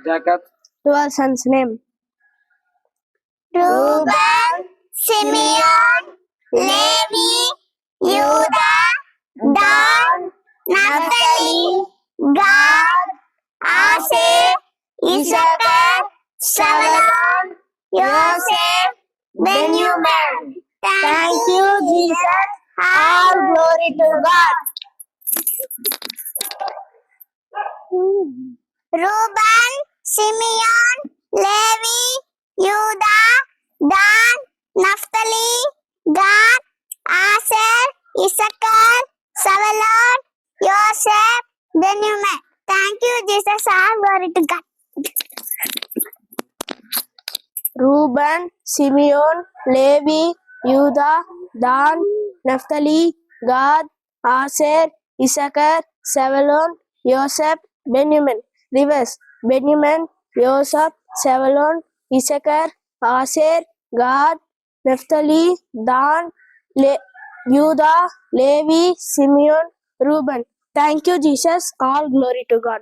Jacob. 12 sons name. Reuben, Simeon, Levi, Judah, Dan, Naphtali, Gad, Asher, Issachar, Zebulun, Joseph, Benjamin. Thank you, Jesus. All glory to God. Reuben, Simeon, Levi, Judah, Dan, Naphtali, Gad, Asher, Issachar, Zebulun, Joseph, Benjamin. Thank you, Jesus. All glory to God. Reuben, Simeon, Levi, Judah, Dan, Naphtali, Gad, Asher, Issachar, Zebulun, Joseph, Benjamin. Reverse. Benjamin, Joseph, Zebulun, Issachar, Asher, Gad, Naphtali, Dan, Judah, Levi, Simeon, Reuben. Thank you, Jesus. All glory to God.